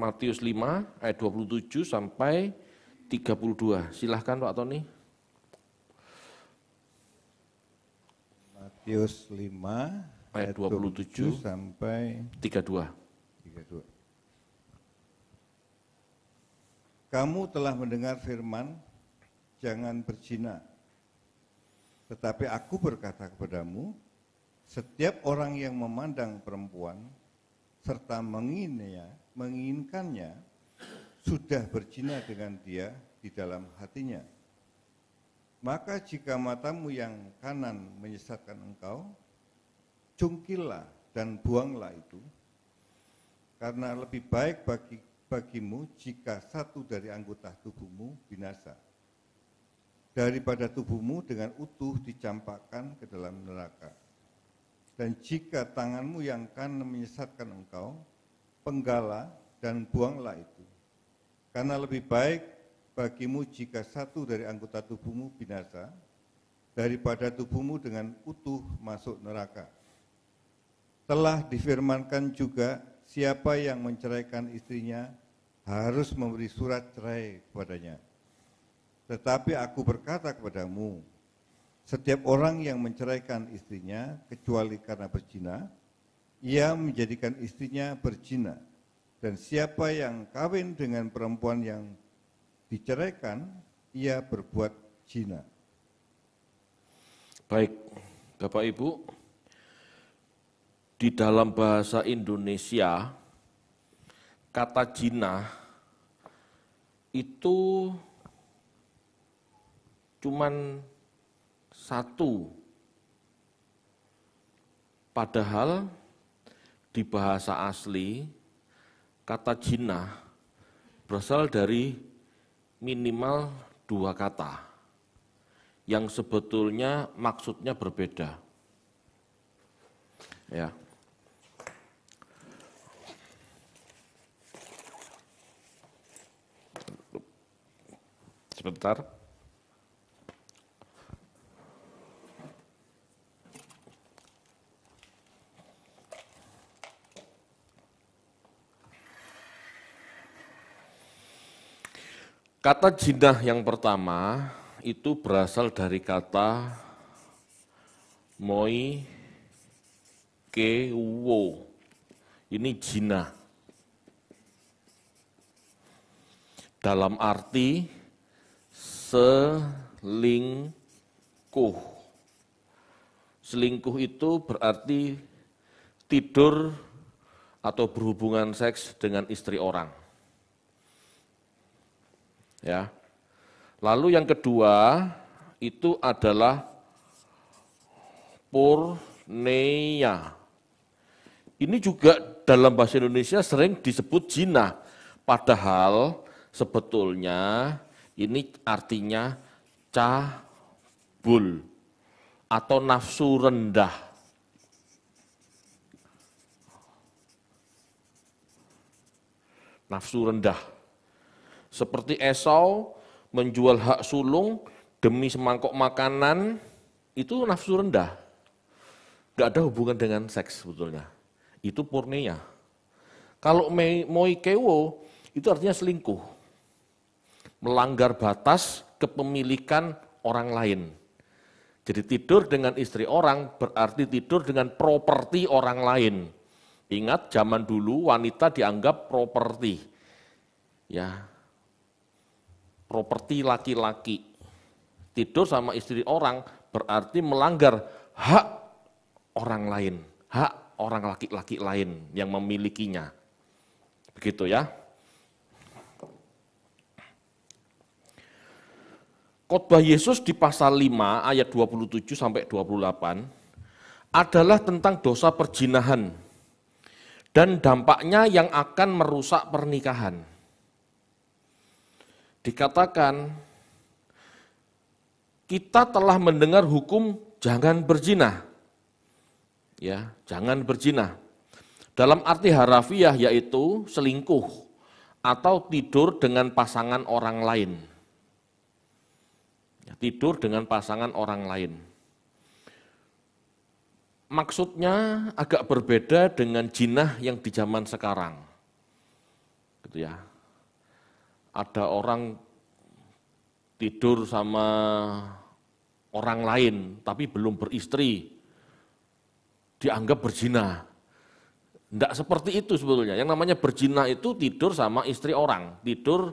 Matius 5 ayat 27 sampai 32. Silahkan Pak Tony. Matius 5 Ayat 27 sampai 32. 32. Kamu telah mendengar firman, jangan berzina. Tetapi aku berkata kepadamu, setiap orang yang memandang perempuan serta menginginkannya sudah berzina dengan dia di dalam hatinya. Maka jika matamu yang kanan menyesatkan engkau, cungkillah dan buanglah itu, karena lebih baik bagimu jika satu dari anggota tubuhmu binasa, daripada tubuhmu dengan utuh dicampakkan ke dalam neraka. Dan jika tanganmu yang kanan menyesatkan engkau, penggalah dan buanglah itu, karena lebih baik bagimu jika satu dari anggota tubuhmu binasa, daripada tubuhmu dengan utuh masuk neraka. Telah difirmankan juga, siapa yang menceraikan istrinya harus memberi surat cerai kepadanya. Tetapi aku berkata kepadamu, setiap orang yang menceraikan istrinya kecuali karena berzina, ia menjadikan istrinya berzina. Dan siapa yang kawin dengan perempuan yang diceraikan, ia berbuat zina. Baik, Bapak Ibu, di dalam bahasa Indonesia, kata zina itu cuman satu. Padahal di bahasa asli, kata zina berasal dari minimal 2 kata yang sebetulnya maksudnya berbeda. Ya. Sebentar. Kata jinah yang pertama itu berasal dari kata moi kewo. Ini jinah. Dalam arti selingkuh. Selingkuh itu berarti tidur atau berhubungan seks dengan istri orang. Ya. Lalu yang kedua itu adalah porneia. Ini juga dalam bahasa Indonesia sering disebut zina, padahal sebetulnya ini artinya cabul atau nafsu rendah. Nafsu rendah. Seperti Esau menjual hak sulung demi semangkok makanan, itu nafsu rendah. Gak ada hubungan dengan seks sebetulnya. Itu porneia. Kalau moikewo, itu artinya selingkuh. Melanggar batas kepemilikan orang lain. Jadi tidur dengan istri orang berarti tidur dengan properti orang lain. Ingat zaman dulu wanita dianggap properti. Ya. Properti laki-laki. Tidur sama istri orang berarti melanggar hak orang lain, hak orang laki-laki lain yang memilikinya. Begitu ya. Khotbah Yesus di pasal 5 ayat 27 sampai 28 adalah tentang dosa perzinahan dan dampaknya yang akan merusak pernikahan. Dikatakan, kita telah mendengar hukum jangan berzina. Ya, jangan berzina. Dalam arti harafiah yaitu selingkuh atau tidur dengan pasangan orang lain. Ya, tidur dengan pasangan orang lain. Maksudnya agak berbeda dengan jinah yang di zaman sekarang. gitu ya. Ada orang tidur sama orang lain tapi belum beristri, dianggap berzina. Tidak seperti itu sebetulnya. Yang namanya berzina itu tidur sama istri orang, tidur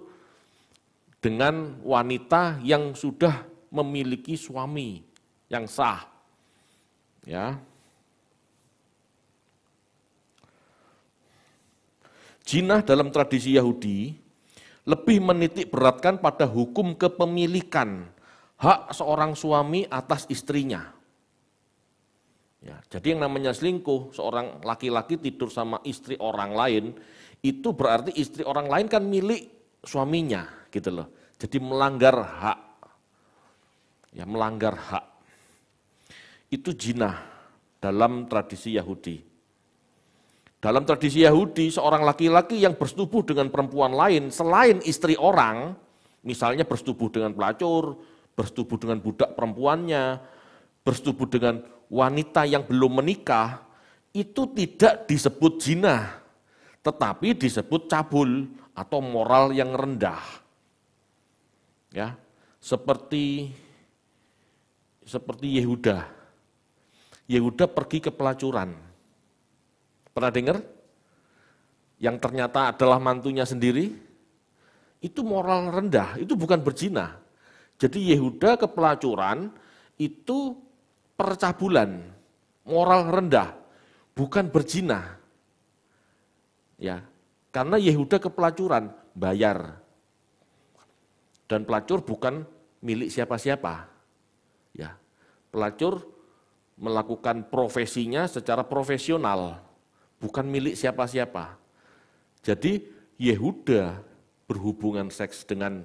dengan wanita yang sudah memiliki suami yang sah. Ya. Zina dalam tradisi Yahudi lebih menitik beratkan pada hukum kepemilikan hak seorang suami atas istrinya. Ya, jadi yang namanya selingkuh, seorang laki-laki tidur sama istri orang lain, itu berarti istri orang lain kan milik suaminya, gitu loh. Jadi melanggar hak. Ya, melanggar hak. Itu zina dalam tradisi Yahudi. Dalam tradisi Yahudi, seorang laki-laki yang bersetubuh dengan perempuan lain selain istri orang, misalnya bersetubuh dengan pelacur, bersetubuh dengan budak perempuannya, bersetubuh dengan wanita yang belum menikah, itu tidak disebut zina, tetapi disebut cabul atau moral yang rendah. Ya, seperti Yehuda. Yehuda pergi ke pelacuran. Pernah dengar? Yang ternyata adalah mantunya sendiri, itu moral rendah, itu bukan berzina. Jadi Yehuda ke pelacuran itu percabulan, moral rendah, bukan berzina. Ya, karena Yehuda ke pelacuran bayar. Dan pelacur bukan milik siapa-siapa. Ya, pelacur melakukan profesinya secara profesional, bukan milik siapa-siapa. Jadi Yehuda berhubungan seks dengan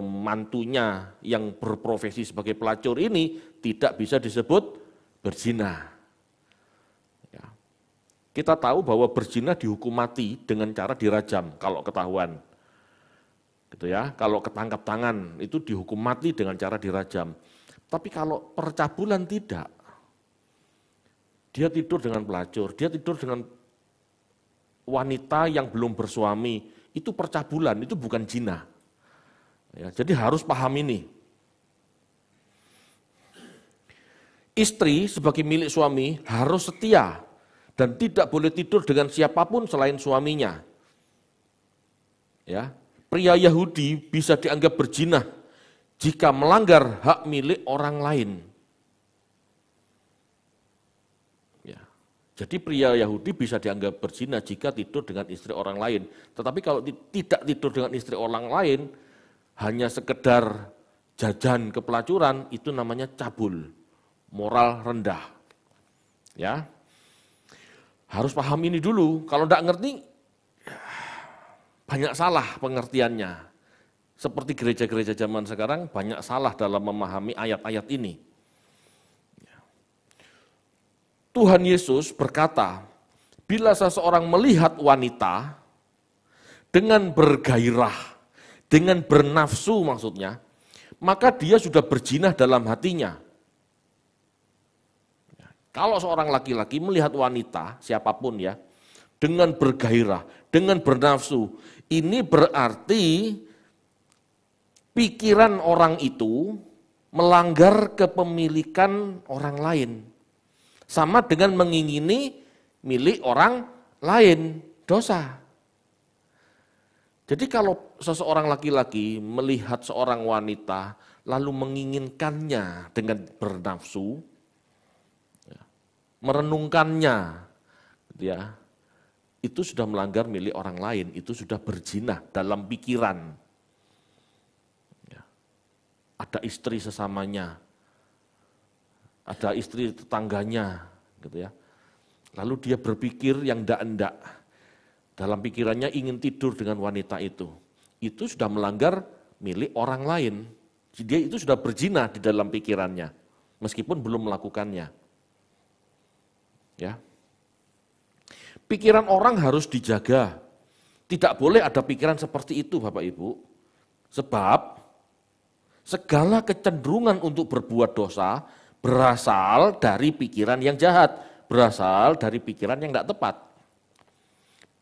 mantunya yang berprofesi sebagai pelacur ini tidak bisa disebut berzina. Ya. Kita tahu bahwa berzina dihukum mati dengan cara dirajam kalau ketahuan. Gitu ya. Kalau ketangkap tangan itu dihukum mati dengan cara dirajam. Tapi kalau percabulan tidak. Dia tidur dengan pelacur, dia tidur dengan wanita yang belum bersuami, itu percabulan, itu bukan zina. Ya, jadi harus paham ini. Istri sebagai milik suami harus setia dan tidak boleh tidur dengan siapapun selain suaminya. Ya, pria Yahudi bisa dianggap berzina jika melanggar hak milik orang lain. Jadi pria Yahudi bisa dianggap berzina jika tidur dengan istri orang lain. Tetapi kalau tidak tidur dengan istri orang lain, hanya sekedar jajan ke pelacuran, itu namanya cabul, moral rendah. Ya, harus paham ini dulu. Kalau tidak ngerti, banyak salah pengertiannya. Seperti gereja-gereja zaman sekarang banyak salah dalam memahami ayat-ayat ini. Tuhan Yesus berkata, bila seseorang melihat wanita dengan bergairah, dengan bernafsu maksudnya, maka dia sudah berzina dalam hatinya. Kalau seorang laki-laki melihat wanita, siapapun ya, dengan bergairah, dengan bernafsu, ini berarti pikiran orang itu melanggar kepemilikan orang lain. Sama dengan mengingini milik orang lain, dosa. Jadi kalau seseorang laki-laki melihat seorang wanita lalu menginginkannya dengan bernafsu, merenungkannya, ya, itu sudah melanggar milik orang lain, itu sudah berzina dalam pikiran. Ya. Ada istri sesamanya, ada istri tetangganya, gitu ya. Lalu dia berpikir yang ndak-ndak, dalam pikirannya ingin tidur dengan wanita itu sudah melanggar milik orang lain. Dia itu sudah berzina di dalam pikirannya, meskipun belum melakukannya. Ya. Pikiran orang harus dijaga, tidak boleh ada pikiran seperti itu Bapak Ibu, sebab segala kecenderungan untuk berbuat dosa berasal dari pikiran yang jahat, berasal dari pikiran yang tidak tepat.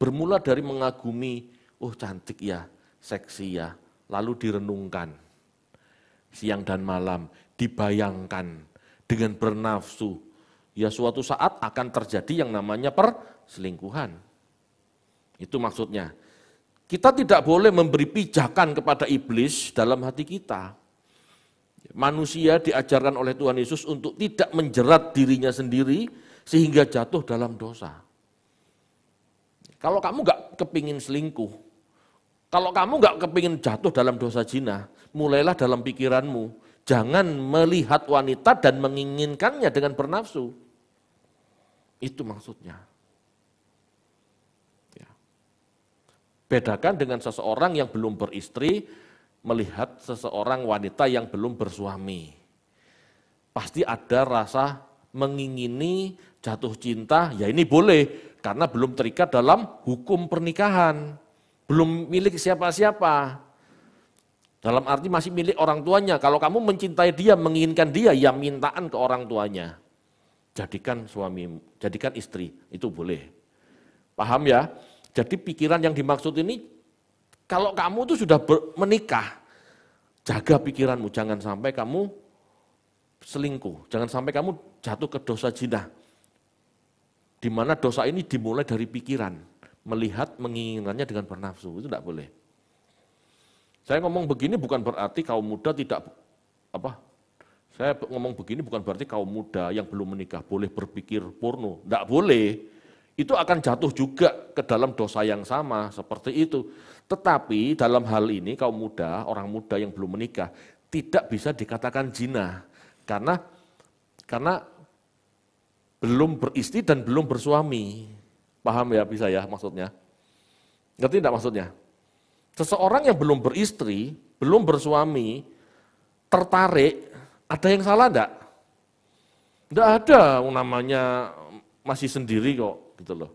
Bermula dari mengagumi oh cantik ya, seksi ya, lalu direnungkan siang dan malam, dibayangkan dengan bernafsu, ya suatu saat akan terjadi yang namanya perselingkuhan. Itu maksudnya. Kita tidak boleh memberi pijakan kepada iblis dalam hati kita. Manusia diajarkan oleh Tuhan Yesus untuk tidak menjerat dirinya sendiri sehingga jatuh dalam dosa. Kalau kamu nggak kepingin selingkuh, kalau kamu nggak kepingin jatuh dalam dosa zina, mulailah dalam pikiranmu, jangan melihat wanita dan menginginkannya dengan bernafsu. Itu maksudnya. Bedakan dengan seseorang yang belum beristri, melihat seseorang wanita yang belum bersuami. Pasti ada rasa mengingini, jatuh cinta, ya ini boleh, karena belum terikat dalam hukum pernikahan. Belum milik siapa-siapa. Dalam arti masih milik orang tuanya. Kalau kamu mencintai dia, menginginkan dia, ya mintaan ke orang tuanya. Jadikan suami, jadikan istri, itu boleh. Paham ya? Jadi pikiran yang dimaksud ini, kalau kamu tuh sudah menikah, jaga pikiranmu, jangan sampai kamu selingkuh, jangan sampai kamu jatuh ke dosa zina. Di mana dosa ini dimulai dari pikiran, melihat menginginkannya dengan bernafsu, itu tidak boleh. Saya ngomong begini bukan berarti kaum muda tidak, saya ngomong begini bukan berarti kaum muda yang belum menikah boleh berpikir porno, tidak boleh. Itu akan jatuh juga ke dalam dosa yang sama, seperti itu. Tetapi dalam hal ini kaum muda, orang muda yang belum menikah, tidak bisa dikatakan zina. Karena belum beristri dan belum bersuami. Paham ya bisa ya maksudnya? Ngerti tidak maksudnya? Seseorang yang belum beristri, belum bersuami, tertarik, ada yang salah enggak? Enggak ada, namanya masih sendiri kok. Gitu loh.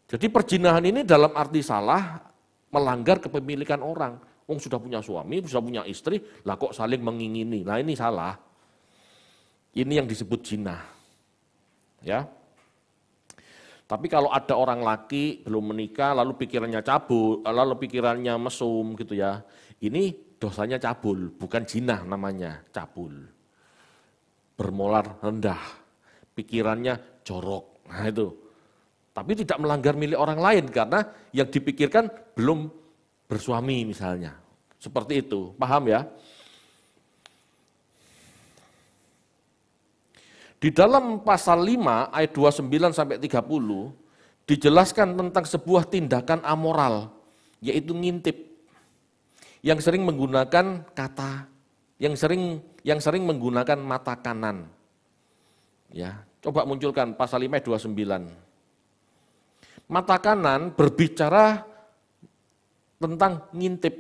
Jadi perzinahan ini dalam arti salah, melanggar kepemilikan orang. Sudah punya suami, sudah punya istri, lah kok saling mengingini. Nah ini salah. Ini yang disebut zina. Ya. Tapi kalau ada orang laki belum menikah, lalu pikirannya cabul, lalu pikirannya mesum gitu ya. Ini dosanya cabul, bukan zina namanya, cabul. Bermolar rendah, pikirannya jorok. Nah itu. Tapi tidak melanggar milik orang lain karena yang dipikirkan belum bersuami misalnya. Seperti itu, paham ya? Di dalam pasal 5 ayat 29 sampai 30 dijelaskan tentang sebuah tindakan amoral, yaitu ngintip. Yang sering menggunakan kata, yang sering menggunakan mata kanan. Ya, coba munculkan pasal 5 ayat 29. Mata kanan berbicara tentang ngintip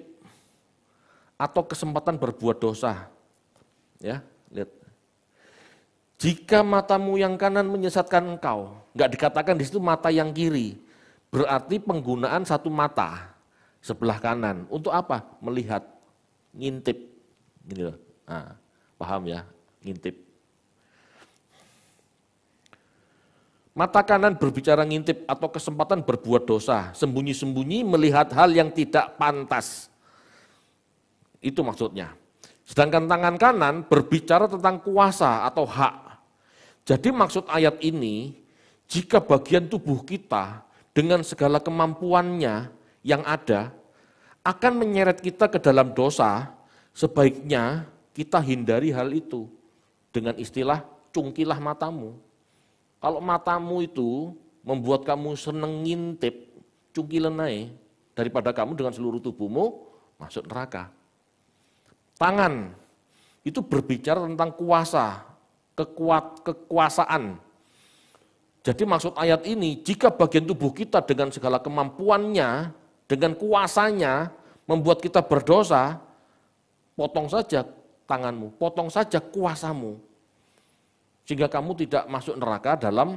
atau kesempatan berbuat dosa. Ya, lihat. Jika matamu yang kanan menyesatkan engkau, enggak dikatakan di situ mata yang kiri. Berarti penggunaan satu mata sebelah kanan. Untuk apa? Melihat, ngintip. Gini loh. Nah, paham ya? Ngintip. Mata kanan berbicara ngintip atau kesempatan berbuat dosa, sembunyi-sembunyi melihat hal yang tidak pantas. Itu maksudnya. Sedangkan tangan kanan berbicara tentang kuasa atau hak. Jadi maksud ayat ini, jika bagian tubuh kita dengan segala kemampuannya yang ada, akan menyeret kita ke dalam dosa, sebaiknya kita hindari hal itu. Dengan istilah, cungkilah matamu. Kalau matamu itu membuat kamu seneng ngintip, cungkilan aja, daripada kamu dengan seluruh tubuhmu masuk neraka. Tangan itu berbicara tentang kuasa, kekuasaan. Jadi maksud ayat ini, jika bagian tubuh kita dengan segala kemampuannya, dengan kuasanya, membuat kita berdosa, potong saja tanganmu, potong saja kuasamu. Sehingga kamu tidak masuk neraka dalam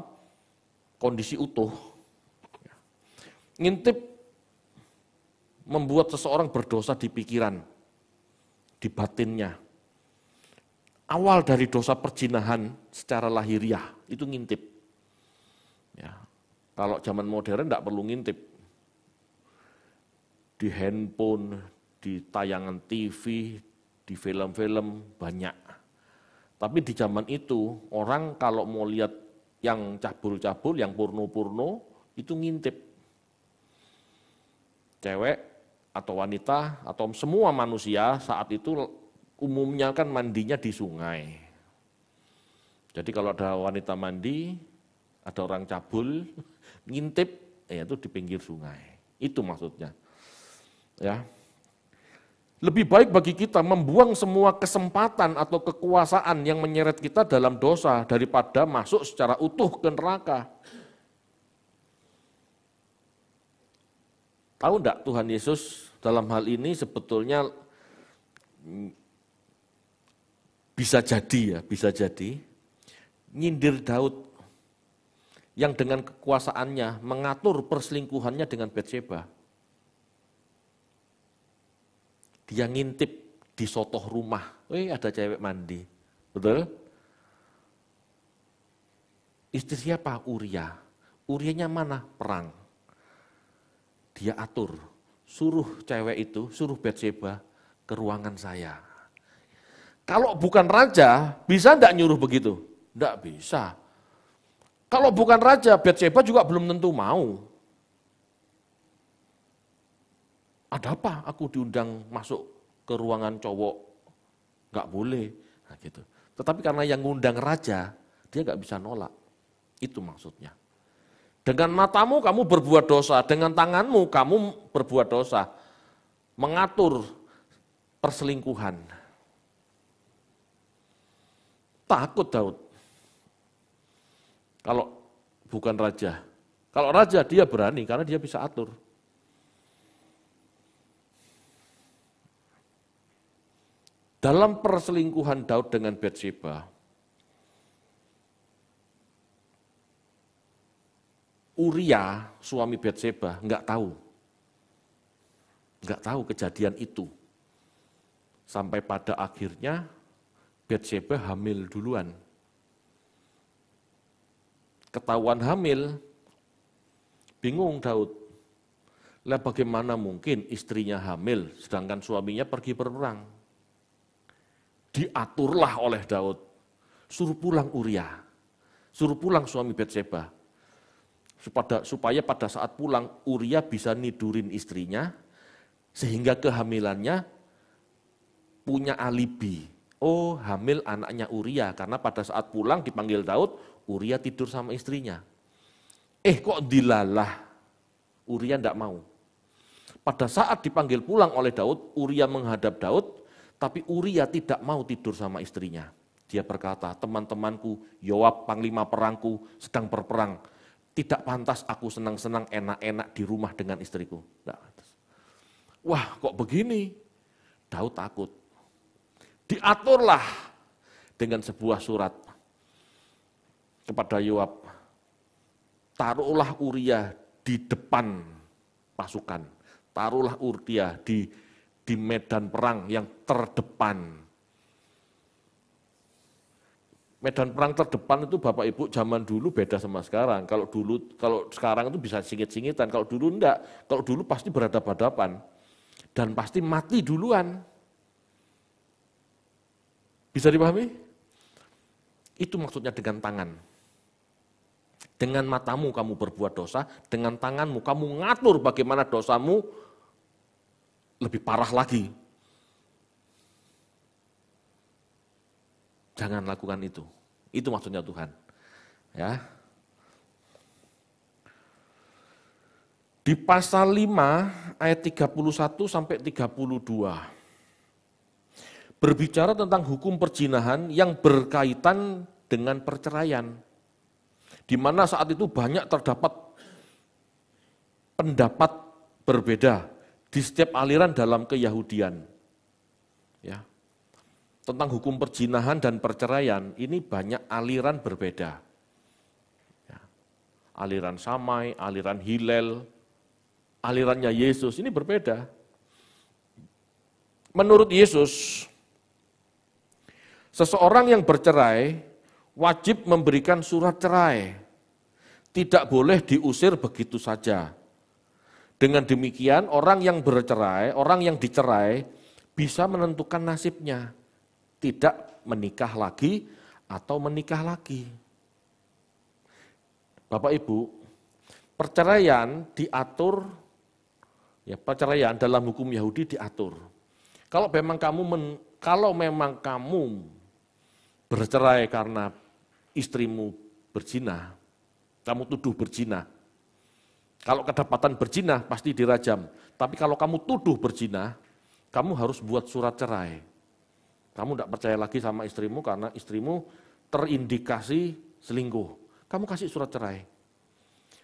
kondisi utuh. Ngintip membuat seseorang berdosa di pikiran, di batinnya. Awal dari dosa perzinahan secara lahiriah, itu ngintip. Ya. Kalau zaman modern tidak perlu ngintip. di handphone, di tayangan TV, di film-film banyak. Tapi di zaman itu orang kalau mau lihat yang cabul-cabul, yang porno-porno itu ngintip. Cewek atau wanita atau semua manusia saat itu umumnya kan mandinya di sungai. Jadi kalau ada wanita mandi, ada orang cabul, ngintip, itu di pinggir sungai. Itu maksudnya. Ya. Lebih baik bagi kita membuang semua kesempatan atau kekuasaan yang menyeret kita dalam dosa daripada masuk secara utuh ke neraka. Tahu enggak Tuhan Yesus dalam hal ini sebetulnya bisa jadi nyindir Daud yang dengan kekuasaannya mengatur perselingkuhannya dengan Batsyeba. Dia ngintip di sotoh rumah, ada cewek mandi, betul? Istri siapa? Uria. Urianya mana? Perang. Dia atur, suruh cewek itu, suruh Batsyeba ke ruangan saya. Kalau bukan raja, bisa enggak nyuruh begitu? Enggak bisa. Kalau bukan raja, Batsyeba juga belum tentu mau. Ada apa aku diundang masuk ke ruangan cowok? Enggak boleh. Nah, gitu. Tetapi karena yang ngundang raja, dia enggak bisa nolak. Itu maksudnya. Dengan matamu kamu berbuat dosa, dengan tanganmu kamu berbuat dosa. Mengatur perselingkuhan. Takut Daud. Kalau bukan raja. Kalau raja dia berani karena dia bisa atur. Dalam perselingkuhan Daud dengan Batsyeba, Uria, suami Batsyeba, enggak tahu kejadian itu. Sampai pada akhirnya Batsyeba hamil duluan. Ketahuan hamil, bingung Daud. Lah bagaimana mungkin istrinya hamil sedangkan suaminya pergi berperang? Diaturlah oleh Daud, suruh pulang Uria, suruh pulang suami Batsyeba, supaya pada saat pulang Uria bisa nidurin istrinya, sehingga kehamilannya punya alibi. Oh, hamil anaknya Uria, karena pada saat pulang dipanggil Daud, Uria tidur sama istrinya. Kok dilalah, Uria tidak mau. Pada saat dipanggil pulang oleh Daud, Uria menghadap Daud, tapi Uria tidak mau tidur sama istrinya. Dia berkata, teman-temanku, Yoab, panglima perangku, sedang berperang. Tidak pantas aku senang-senang enak-enak di rumah dengan istriku. Wah, kok begini? Daud takut. Diaturlah dengan sebuah surat kepada Yoab. Taruhlah Uria di depan pasukan. Taruhlah Uria di medan perang yang terdepan. Medan perang terdepan itu Bapak Ibu zaman dulu beda sama sekarang. Kalau sekarang itu bisa singit-singitan, kalau dulu enggak. Kalau dulu pasti berhadapan-hadapan dan pasti mati duluan. Bisa dipahami? Itu maksudnya dengan tangan. Dengan matamu kamu berbuat dosa, dengan tanganmu kamu ngatur bagaimana dosamu lebih parah lagi. Jangan lakukan itu. Itu maksudnya Tuhan. Ya. Di pasal 5 ayat 31 sampai 32. Berbicara tentang hukum perzinahan yang berkaitan dengan perceraian. Di mana saat itu banyak terdapat pendapat berbeda di setiap aliran dalam keyahudian. Ya. Tentang hukum perzinahan dan perceraian, ini banyak aliran berbeda. Ya. Aliran Samai, aliran Hillel, alirannya Yesus, ini berbeda. Menurut Yesus, seseorang yang bercerai wajib memberikan surat cerai. Tidak boleh diusir begitu saja. Dengan demikian orang yang bercerai, orang yang dicerai bisa menentukan nasibnya. Tidak menikah lagi atau menikah lagi. Bapak Ibu, perceraian diatur, ya perceraian dalam hukum Yahudi diatur. Kalau memang kamu bercerai karena istrimu berzina, kamu tuduh berzina. Kalau kedapatan berzina pasti dirajam. Tapi kalau kamu tuduh berzina, kamu harus buat surat cerai. Kamu tidak percaya lagi sama istrimu karena istrimu terindikasi selingkuh. Kamu kasih surat cerai.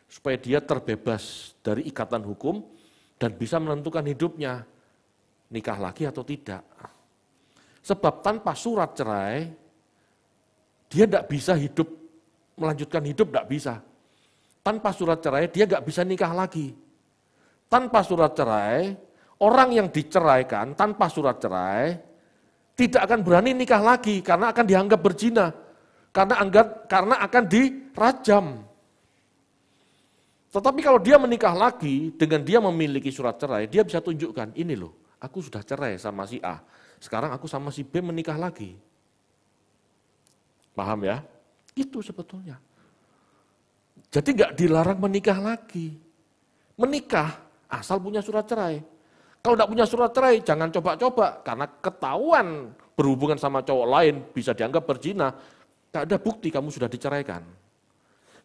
Supaya dia terbebas dari ikatan hukum dan bisa menentukan hidupnya. Nikah lagi atau tidak. Sebab tanpa surat cerai, dia tidak bisa melanjutkan hidup, tidak bisa. Tanpa surat cerai, dia nggak bisa nikah lagi. Tanpa surat cerai, orang yang diceraikan tanpa surat cerai, tidak akan berani nikah lagi, karena akan dianggap berzina. Karena akan dirajam. Tetapi kalau dia menikah lagi, dengan dia memiliki surat cerai, dia bisa tunjukkan, ini loh, aku sudah cerai sama si A, sekarang aku sama si B menikah lagi. Paham ya? Itu sebetulnya. Jadi nggak dilarang menikah lagi. Menikah asal punya surat cerai. Kalau nggak punya surat cerai, jangan coba-coba. Karena ketahuan berhubungan sama cowok lain bisa dianggap berzina. Nggak ada bukti kamu sudah diceraikan.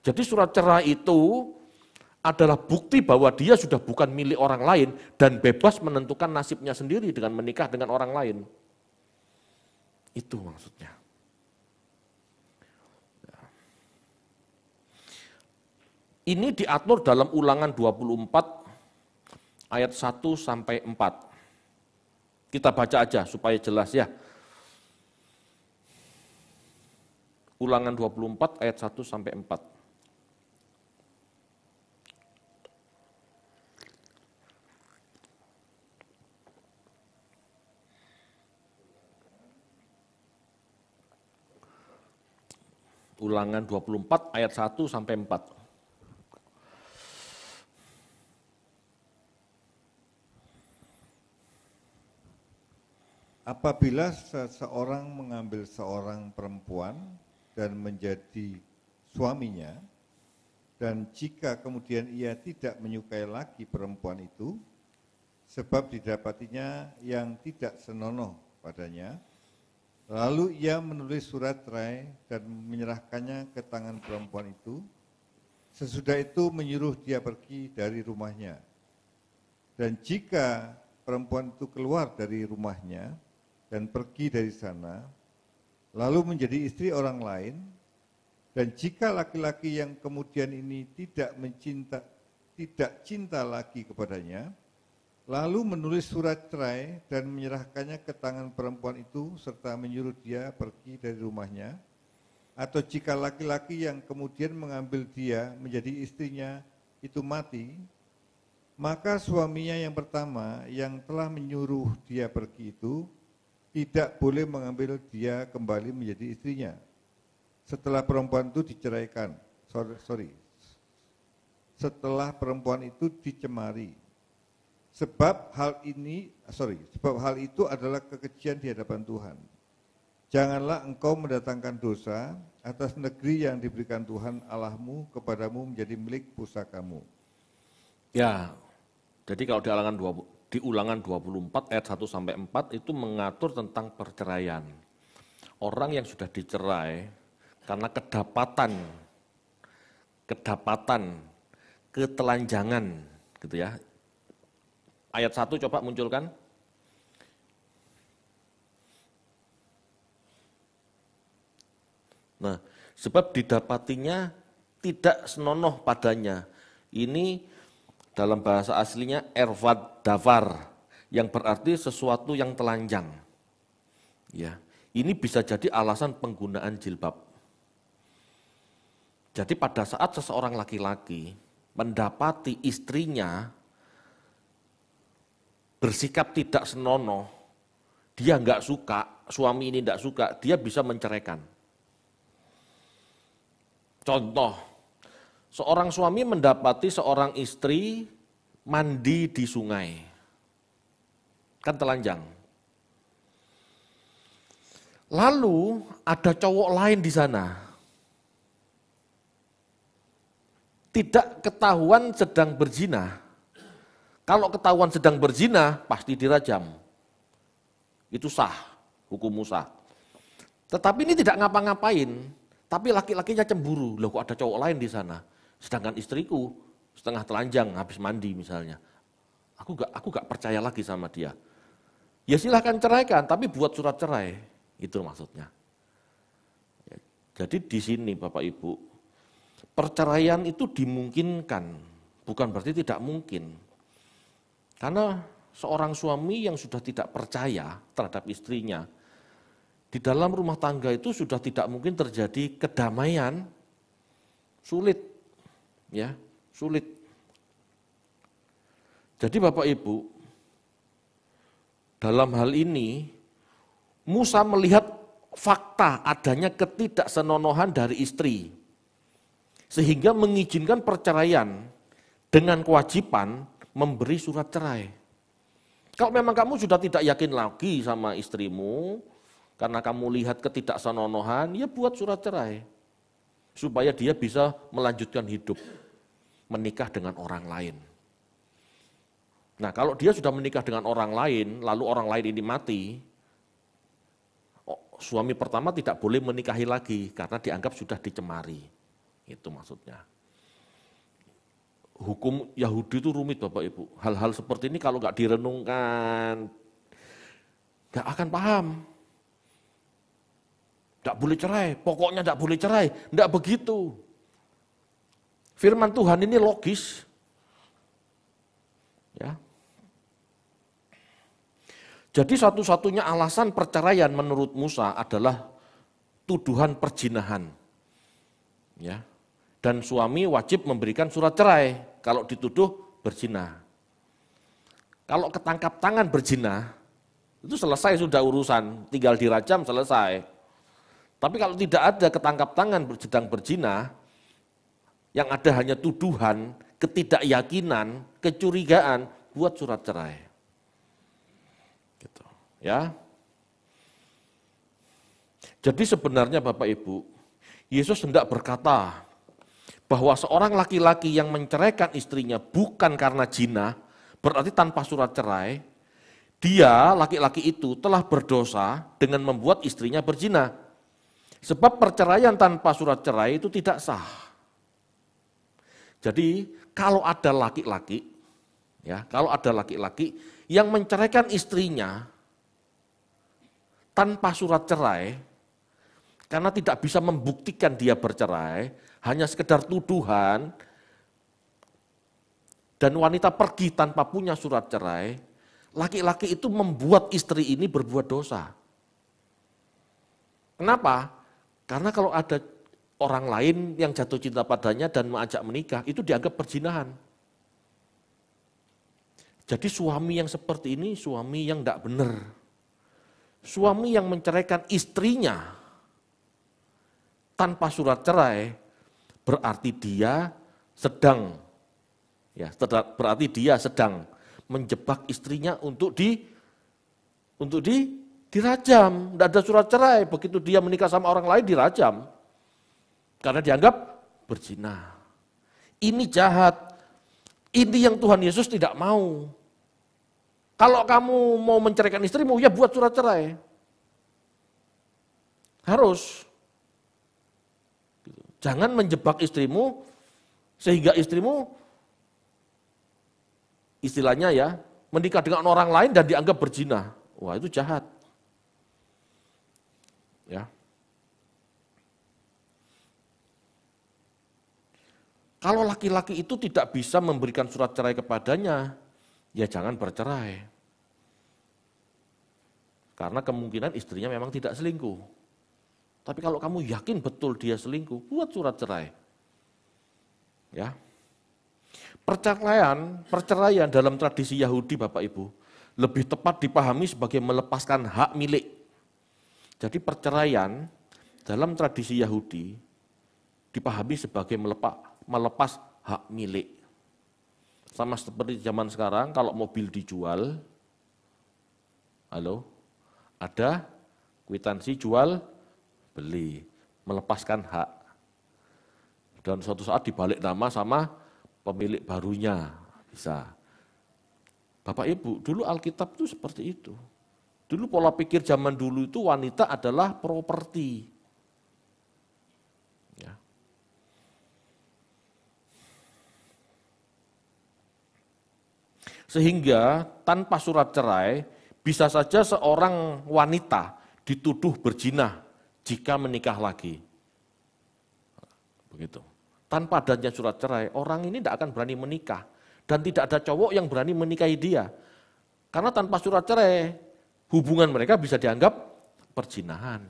Jadi surat cerai itu adalah bukti bahwa dia sudah bukan milik orang lain dan bebas menentukan nasibnya sendiri dengan menikah dengan orang lain. Itu maksudnya. Ini diatur dalam Ulangan 24 ayat 1 sampai 4. Kita baca aja supaya jelas ya. Ulangan 24 ayat 1 sampai 4. Ulangan 24 ayat 1 sampai 4. Apabila seseorang mengambil seorang perempuan dan menjadi suaminya, dan jika kemudian ia tidak menyukai lagi perempuan itu, sebab didapatinya yang tidak senonoh padanya, lalu ia menulis surat cerai dan menyerahkannya ke tangan perempuan itu, sesudah itu menyuruh dia pergi dari rumahnya. Dan jika perempuan itu keluar dari rumahnya, dan pergi dari sana, lalu menjadi istri orang lain, dan jika laki-laki yang kemudian ini tidak cinta lagi kepadanya, lalu menulis surat cerai dan menyerahkannya ke tangan perempuan itu, serta menyuruh dia pergi dari rumahnya, atau jika laki-laki yang kemudian mengambil dia menjadi istrinya itu mati, maka suaminya yang pertama yang telah menyuruh dia pergi itu, tidak boleh mengambil dia kembali menjadi istrinya setelah perempuan itu diceraikan. Setelah perempuan itu dicemari. Sebab hal itu adalah kekejian di hadapan Tuhan. Janganlah engkau mendatangkan dosa atas negeri yang diberikan Tuhan Allahmu kepadamu menjadi milik pusakamu. Ya, jadi kalau di Ulangan 24 ayat 1 sampai 4 itu mengatur tentang perceraian. Orang yang sudah dicerai karena kedapatan, ketelanjangan gitu ya. Ayat 1 coba munculkan. Nah, sebab didapatinya tidak senonoh padanya. Ini dalam bahasa aslinya ervad davar, yang berarti sesuatu yang telanjang. Ya, ini bisa jadi alasan penggunaan jilbab. Jadi pada saat seseorang laki-laki mendapati istrinya bersikap tidak senonoh, dia nggak suka, suami ini nggak suka, dia bisa menceraikan. Contoh, seorang suami mendapati seorang istri mandi di sungai. Kan telanjang. Lalu ada cowok lain di sana. Tidak ketahuan sedang berzina. Kalau ketahuan sedang berzina, pasti dirajam. Itu sah, hukum sah. Tetapi ini tidak ngapa-ngapain, tapi laki-lakinya cemburu. Loh, kok ada cowok lain di sana? Sedangkan istriku setengah telanjang habis mandi misalnya. Aku gak percaya lagi sama dia. Ya silahkan ceraikan, tapi buat surat cerai. Itu maksudnya. Jadi di sini Bapak Ibu, perceraian itu dimungkinkan, bukan berarti tidak mungkin. Karena seorang suami yang sudah tidak percaya terhadap istrinya, di dalam rumah tangga itu sudah tidak mungkin terjadi kedamaian, sulit. Ya, sulit. Jadi Bapak Ibu, dalam hal ini Musa melihat fakta adanya ketidaksenonohan dari istri, sehingga mengizinkan perceraian dengan kewajiban memberi surat cerai. Kalau memang kamu sudah tidak yakin lagi sama istrimu, karena kamu lihat ketidaksenonohan, ya buat surat cerai. Supaya dia bisa melanjutkan hidup, menikah dengan orang lain. Nah, kalau dia sudah menikah dengan orang lain, lalu orang lain ini mati, suami pertama tidak boleh menikahi lagi, karena dianggap sudah dicemari. Itu maksudnya. Hukum Yahudi itu rumit Bapak Ibu. Hal-hal seperti ini kalau nggak direnungkan, nggak akan paham. Nggak boleh cerai, pokoknya nggak boleh cerai. Nggak begitu. Firman Tuhan ini logis. Ya. Jadi satu-satunya alasan perceraian menurut Musa adalah tuduhan perzinahan. Ya. Dan suami wajib memberikan surat cerai kalau dituduh berzina. Kalau ketangkap tangan berzina, itu selesai sudah urusan, tinggal dirajam selesai. Tapi kalau tidak ada ketangkap tangan sedang berzina, yang ada hanya tuduhan, ketidakyakinan, kecurigaan, buat surat cerai. Gitu, ya. Jadi sebenarnya Bapak Ibu, Yesus hendak berkata bahwa seorang laki-laki yang menceraikan istrinya bukan karena zina, berarti tanpa surat cerai, dia, laki-laki itu telah berdosa dengan membuat istrinya berzina. Sebab perceraian tanpa surat cerai itu tidak sah. Jadi kalau ada laki-laki, ya, kalau ada laki-laki yang menceraikan istrinya tanpa surat cerai, karena tidak bisa membuktikan dia bercerai, hanya sekedar tuduhan, dan wanita pergi tanpa punya surat cerai, laki-laki itu membuat istri ini berbuat dosa. Kenapa? Karena kalau ada orang lain yang jatuh cinta padanya dan mengajak menikah, itu dianggap perzinahan. Jadi suami yang seperti ini, suami yang tidak benar. Suami yang menceraikan istrinya tanpa surat cerai, berarti dia sedang menjebak istrinya untuk dirajam. Tidak ada surat cerai, begitu dia menikah sama orang lain dirajam. Karena dianggap berzina. Ini jahat. Ini yang Tuhan Yesus tidak mau. Kalau kamu mau menceraikan istrimu, ya buat surat cerai. Harus. Jangan menjebak istrimu sehingga istrimu istilahnya ya menikah dengan orang lain dan dianggap berzina. Wah, itu jahat. Ya. Kalau laki-laki itu tidak bisa memberikan surat cerai kepadanya, ya jangan bercerai. Karena kemungkinan istrinya memang tidak selingkuh. Tapi kalau kamu yakin betul dia selingkuh, buat surat cerai. Ya. Perceraian dalam tradisi Yahudi Bapak Ibu, lebih tepat dipahami sebagai melepaskan hak milik. Jadi perceraian dalam tradisi Yahudi dipahami sebagai melepas hak milik. Sama seperti zaman sekarang, kalau mobil dijual, ada kwitansi jual beli, melepaskan hak. Dan suatu saat dibalik nama sama pemilik barunya, bisa. Bapak Ibu, dulu Alkitab itu seperti itu. Dulu pola pikir zaman dulu itu wanita adalah properti. Ya. Sehingga tanpa surat cerai, bisa saja seorang wanita dituduh berzina jika menikah lagi. Begitu. Tanpa adanya surat cerai, orang ini tidak akan berani menikah. Dan tidak ada cowok yang berani menikahi dia. Karena tanpa surat cerai, hubungan mereka bisa dianggap perzinahan.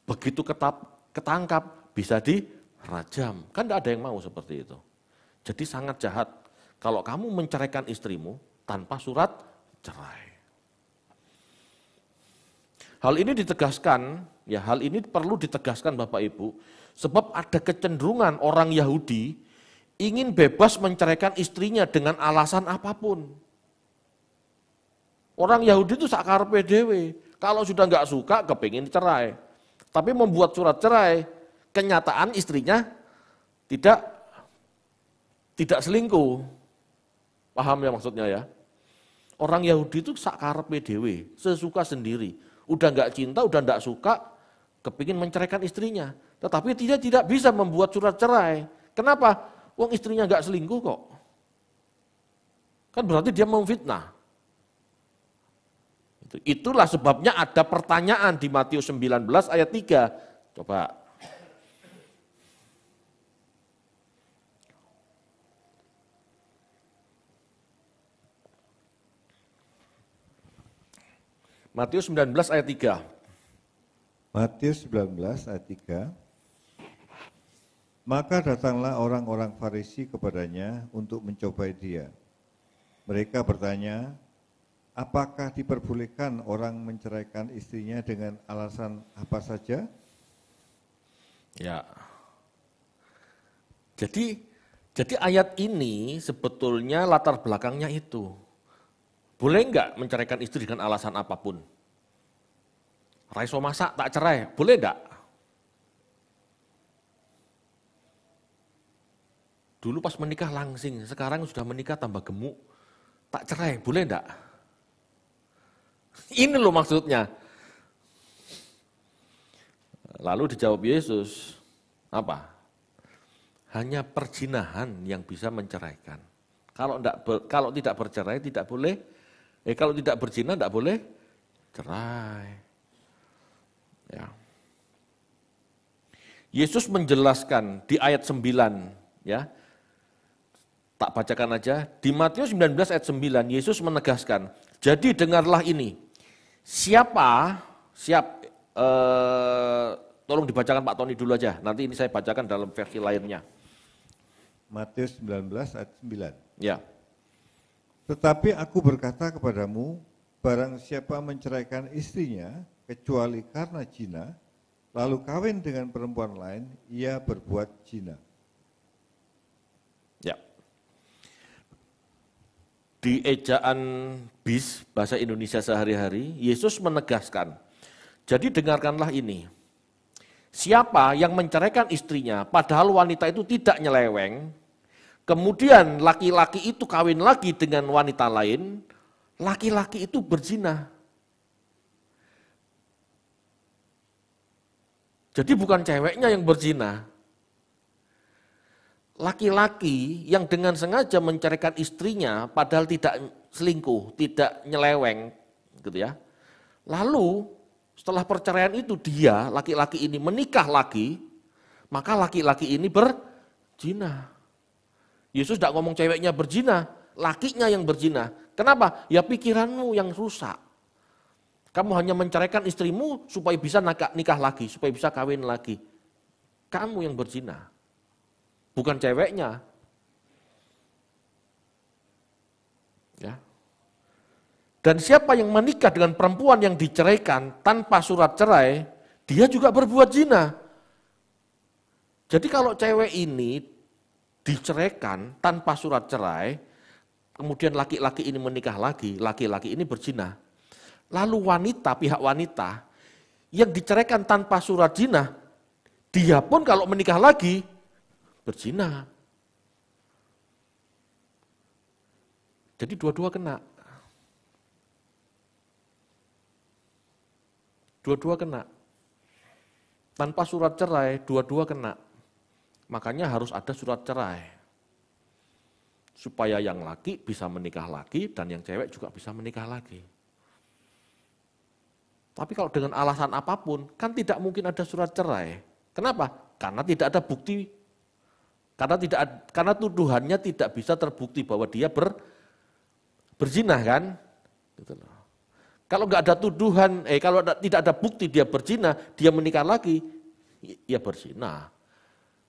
Begitu ketangkap, bisa dirajam. Kan tidak ada yang mau seperti itu. Jadi sangat jahat kalau kamu menceraikan istrimu tanpa surat cerai. Hal ini ditegaskan, hal ini perlu ditegaskan Bapak Ibu, sebab ada kecenderungan orang Yahudi ingin bebas menceraikan istrinya dengan alasan apapun. Orang Yahudi itu sakarepe dhewe, kalau sudah nggak suka kepingin cerai. Tapi membuat surat cerai, kenyataan istrinya tidak selingkuh. Paham ya maksudnya ya? Orang Yahudi itu sakarepe dhewe, sesuka sendiri. Udah nggak cinta, udah nggak suka, kepingin menceraikan istrinya. Tetapi dia tidak bisa membuat surat cerai. Kenapa? Wong istrinya nggak selingkuh kok. Kan berarti dia memfitnah. Itulah sebabnya ada pertanyaan di Matius 19 ayat 3. Coba. Matius 19 ayat 3. Matius 19 ayat 3. Maka datanglah orang-orang Farisi kepadanya untuk mencobai dia. Mereka bertanya, apakah diperbolehkan orang menceraikan istrinya dengan alasan apa saja? Ya. Jadi ayat ini sebetulnya latar belakangnya itu. Boleh enggak menceraikan istri dengan alasan apapun? Raiso masak tak cerai, boleh enggak? Dulu pas menikah langsing, sekarang sudah menikah tambah gemuk, tak cerai, boleh enggak? Ini loh maksudnya. Lalu dijawab Yesus, apa? Hanya perzinahan yang bisa menceraikan. Kalau tidak bercerai tidak boleh, kalau tidak berzina tidak boleh cerai. Ya. Yesus menjelaskan di ayat 9, ya. Tak bacakan aja, di Matius 19 ayat 9, Yesus menegaskan, jadi dengarlah ini, tolong dibacakan Pak Tony dulu aja, nanti ini saya bacakan dalam versi lainnya. Matius 19 ayat 9. Ya. Tetapi aku berkata kepadamu, barang siapa menceraikan istrinya, kecuali karena zina, lalu kawin dengan perempuan lain, ia berbuat zina. Ya. Di ejaan BIS, bahasa Indonesia sehari-hari, Yesus menegaskan, jadi dengarkanlah ini, siapa yang menceraikan istrinya, padahal wanita itu tidak nyeleweng, kemudian laki-laki itu kawin lagi dengan wanita lain, laki-laki itu berzina. Jadi bukan ceweknya yang berzina. Laki-laki yang dengan sengaja menceraikan istrinya padahal tidak selingkuh, tidak nyeleweng, gitu ya. Lalu setelah perceraian itu dia, laki-laki ini menikah lagi, maka laki-laki ini berzina. Yesus tidak ngomong ceweknya berzina, lakinya yang berzina. Kenapa? Ya pikiranmu yang rusak. Kamu hanya menceraikan istrimu supaya bisa nikah lagi, supaya bisa kawin lagi. Kamu yang berzina. Bukan ceweknya. Ya. Dan siapa yang menikah dengan perempuan yang diceraikan tanpa surat cerai, dia juga berbuat zina. Jadi kalau cewek ini diceraikan tanpa surat cerai, kemudian laki-laki ini menikah lagi, laki-laki ini berzina. Lalu pihak wanita yang diceraikan tanpa surat zina, dia pun kalau menikah lagi berzina. Jadi dua-dua kena. Dua-dua kena. Tanpa surat cerai, dua-dua kena. Makanya harus ada surat cerai. Supaya yang laki bisa menikah lagi dan yang cewek juga bisa menikah lagi. Tapi kalau dengan alasan apapun, kan tidak mungkin ada surat cerai. Kenapa? Karena tidak ada bukti. Karena tuduhannya tidak bisa terbukti bahwa dia berzina kan? Gitu loh. Kalau nggak ada tuduhan, kalau tidak ada bukti dia berzina, dia menikah lagi, ya berzina.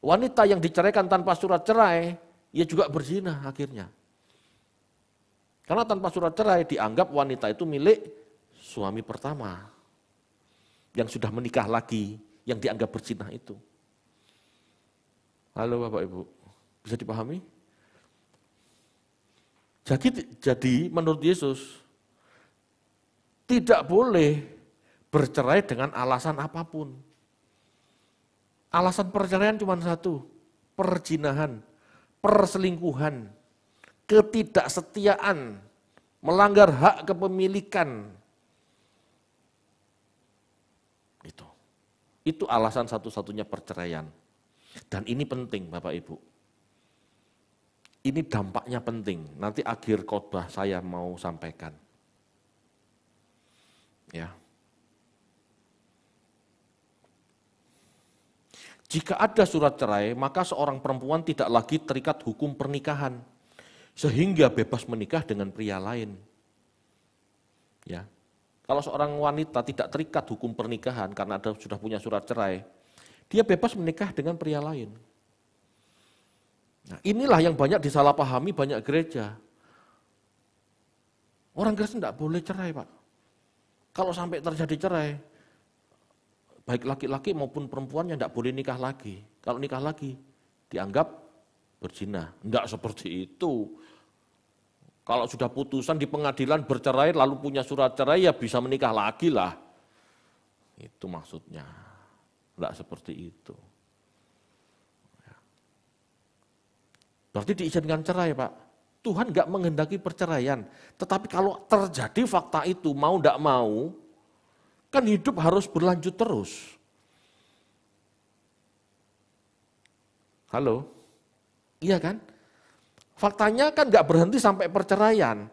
Wanita yang diceraikan tanpa surat cerai, ya juga berzina akhirnya. Karena tanpa surat cerai dianggap wanita itu milik suami pertama. Yang sudah menikah lagi, yang dianggap berzina itu. Halo Bapak Ibu, bisa dipahami? Jadi menurut Yesus, tidak boleh bercerai dengan alasan apapun. Alasan perceraian cuma satu, perzinahan, perselingkuhan, ketidaksetiaan, melanggar hak kepemilikan. Itu alasan satu-satunya perceraian. Dan ini penting Bapak Ibu. Ini dampaknya penting. Nanti akhir khotbah saya mau sampaikan. Ya. Jika ada surat cerai, maka seorang perempuan tidak lagi terikat hukum pernikahan. Sehingga bebas menikah dengan pria lain. Ya. Kalau seorang wanita tidak terikat hukum pernikahan karena sudah punya surat cerai, dia bebas menikah dengan pria lain. Nah, inilah yang banyak disalahpahami banyak gereja. Orang Kristen tidak boleh cerai, Pak. Kalau sampai terjadi cerai, baik laki-laki maupun perempuannya tidak boleh nikah lagi. Kalau nikah lagi, dianggap berzina. Tidak seperti itu. Kalau sudah putusan di pengadilan bercerai lalu punya surat cerai ya bisa menikah lagi lah. Itu maksudnya. Tidak seperti itu. Berarti diizinkan cerai Pak. Tuhan nggak menghendaki perceraian. Tetapi kalau terjadi fakta itu mau tidak mau, kan hidup harus berlanjut terus. Halo? Iya kan? Faktanya kan nggak berhenti sampai perceraian.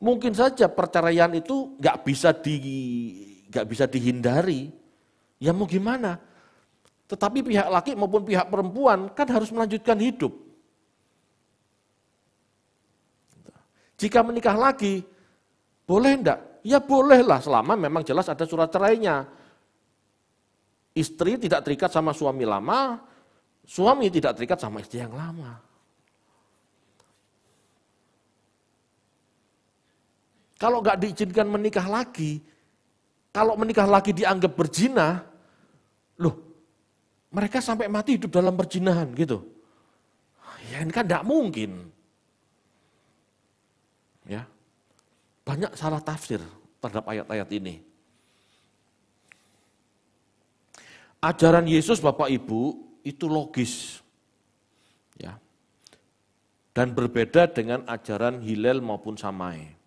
Mungkin saja perceraian itu nggak bisa dihindari. Ya mau gimana? Tetapi pihak laki maupun pihak perempuan kan harus melanjutkan hidup. Jika menikah lagi, boleh enggak? Ya bolehlah selama memang jelas ada surat cerainya. Istri tidak terikat sama suami lama, suami tidak terikat sama istri yang lama. Kalau nggak diizinkan menikah lagi, kalau menikah lagi dianggap berzina, loh mereka sampai mati hidup dalam perzinahan gitu. Ya ini kan nggak mungkin. Ya, banyak salah tafsir terhadap ayat-ayat ini. Ajaran Yesus Bapak Ibu itu logis. Ya. Dan berbeda dengan ajaran Hillel maupun Shammai.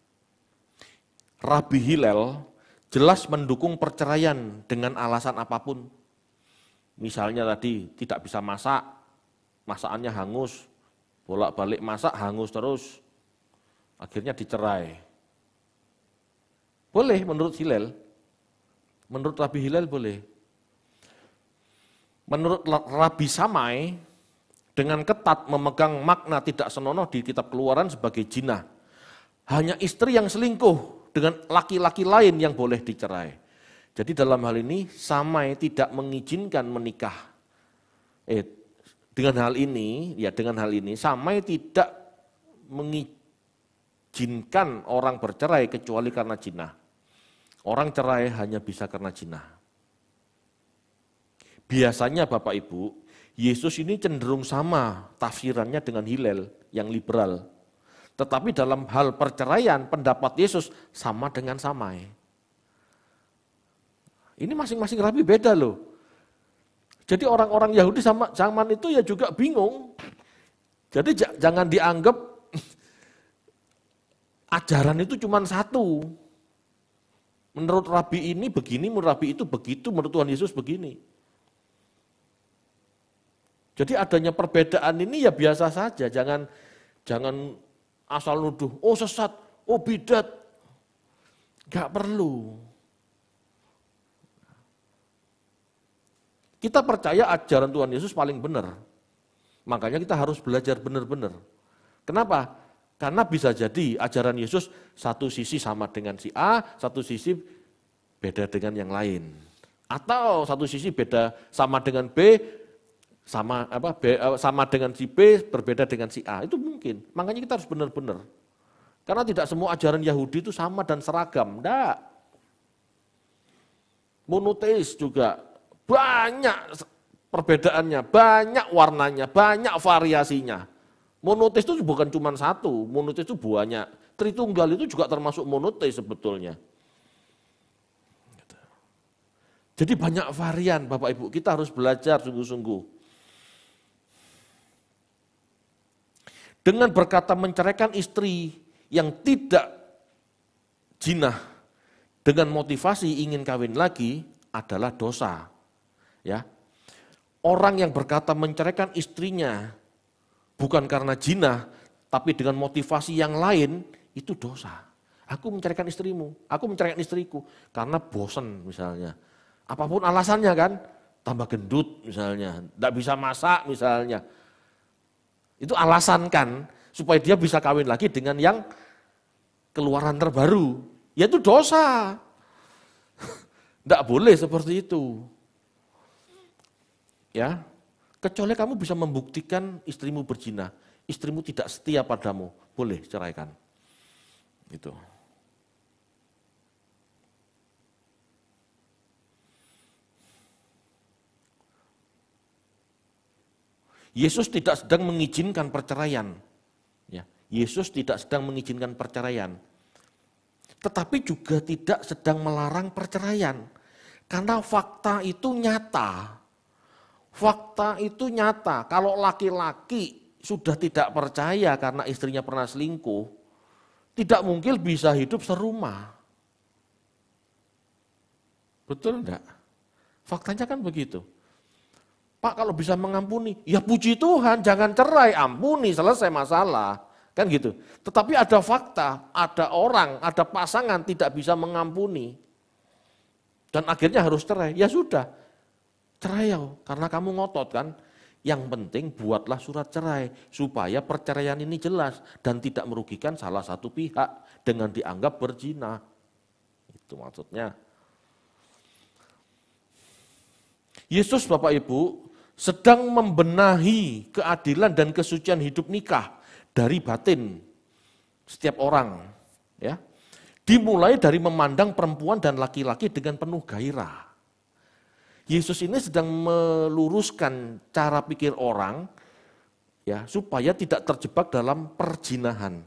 Rabi Hillel jelas mendukung perceraian dengan alasan apapun. Misalnya tadi tidak bisa masak, masakannya hangus, bolak-balik masak hangus terus, akhirnya dicerai. Boleh menurut Hillel, menurut Rabi Hillel boleh. Menurut Rabi Shammai, dengan ketat memegang makna tidak senonoh di kitab Keluaran sebagai zina. Hanya istri yang selingkuh dengan laki-laki lain yang boleh dicerai. Jadi dalam hal ini Shammai tidak mengizinkan menikah. Dengan hal ini Shammai tidak mengizinkan orang bercerai kecuali karena zina. Orang cerai hanya bisa karena zina. Biasanya Bapak Ibu, Yesus ini cenderung sama tafsirannya dengan Hillel yang liberal. Tetapi dalam hal perceraian, pendapat Yesus sama dengan Samai. Ini masing-masing rabi beda loh. Jadi orang-orang Yahudi zaman itu ya juga bingung. Jadi jangan dianggap ajaran itu cuma satu. Menurut rabi ini begini, menurut rabi itu begitu, menurut Tuhan Yesus begini. Jadi adanya perbedaan ini ya biasa saja, jangan asal nuduh, oh sesat, oh bidat. Gak perlu. Kita percaya ajaran Tuhan Yesus paling benar. Makanya kita harus belajar benar-benar. Kenapa? Karena bisa jadi ajaran Yesus satu sisi sama dengan si A, satu sisi beda dengan yang lain. Atau satu sisi beda sama dengan B, sama dengan si B, berbeda dengan si A. Itu mungkin. Makanya kita harus benar-benar. Karena tidak semua ajaran Yahudi itu sama dan seragam. Tidak. Monoteis juga banyak perbedaannya, banyak warnanya, banyak variasinya. Monoteis itu bukan cuma satu, monoteis itu banyak. Tritunggal itu juga termasuk monoteis sebetulnya. Jadi banyak varian Bapak Ibu, kita harus belajar sungguh-sungguh. Dengan berkata menceraikan istri yang tidak jinah dengan motivasi ingin kawin lagi adalah dosa. Ya. Orang yang berkata menceraikan istrinya bukan karena jinah, tapi dengan motivasi yang lain, itu dosa. Aku menceraikan istrimu, aku menceraikan istriku, karena bosan misalnya. Apapun alasannya kan, tambah gendut misalnya, tidak bisa masak misalnya. Itu alasan kan, supaya dia bisa kawin lagi dengan yang keluaran terbaru. Ya itu dosa. Tidak boleh seperti itu. Ya, kecuali kamu bisa membuktikan istrimu berzina, istrimu tidak setia padamu, boleh ceraikan. Itu. Yesus tidak sedang mengizinkan perceraian. Ya, Yesus tidak sedang mengizinkan perceraian. Tetapi juga tidak sedang melarang perceraian. Karena fakta itu nyata. Fakta itu nyata, kalau laki-laki sudah tidak percaya karena istrinya pernah selingkuh, tidak mungkin bisa hidup serumah. Betul enggak? Faktanya kan begitu. Pak kalau bisa mengampuni, ya puji Tuhan, jangan cerai, ampuni, selesai masalah. Kan gitu. Tetapi ada fakta, ada orang, ada pasangan tidak bisa mengampuni. Dan akhirnya harus cerai, ya sudah. Cerai ya, karena kamu ngotot kan. Yang penting buatlah surat cerai, supaya perceraian ini jelas dan tidak merugikan salah satu pihak dengan dianggap berzina. Itu maksudnya. Yesus Bapak Ibu sedang membenahi keadilan dan kesucian hidup nikah dari batin setiap orang. Ya. Dimulai dari memandang perempuan dan laki-laki dengan penuh gairah. Yesus ini sedang meluruskan cara pikir orang ya supaya tidak terjebak dalam perzinahan.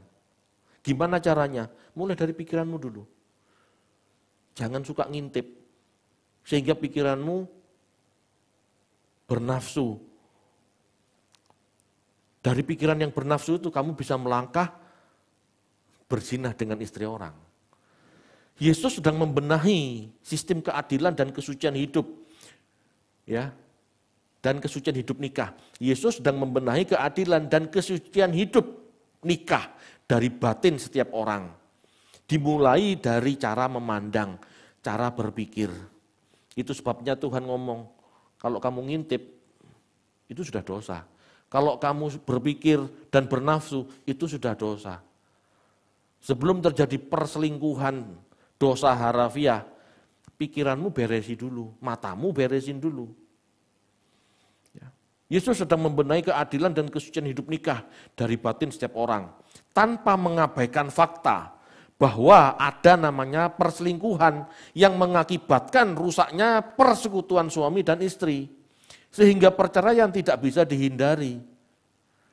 Gimana caranya? Mulai dari pikiranmu dulu. Jangan suka ngintip sehingga pikiranmu bernafsu. Dari pikiran yang bernafsu itu kamu bisa melangkah berzina dengan istri orang. Yesus sedang membenahi sistem keadilan dan kesucian hidup. Ya, dan kesucian hidup nikah. Yesus sedang membenahi keadilan dan kesucian hidup nikah dari batin setiap orang. Dimulai dari cara memandang, cara berpikir. Itu sebabnya Tuhan ngomong, kalau kamu ngintip, itu sudah dosa. Kalau kamu berpikir dan bernafsu, itu sudah dosa. Sebelum terjadi perselingkuhan, dosa harafiah, pikiranmu beresi dulu, matamu beresin dulu. Ya. Yesus sedang membenahi keadilan dan kesucian hidup nikah dari batin setiap orang. Tanpa mengabaikan fakta bahwa ada namanya perselingkuhan yang mengakibatkan rusaknya persekutuan suami dan istri. Sehingga perceraian tidak bisa dihindari.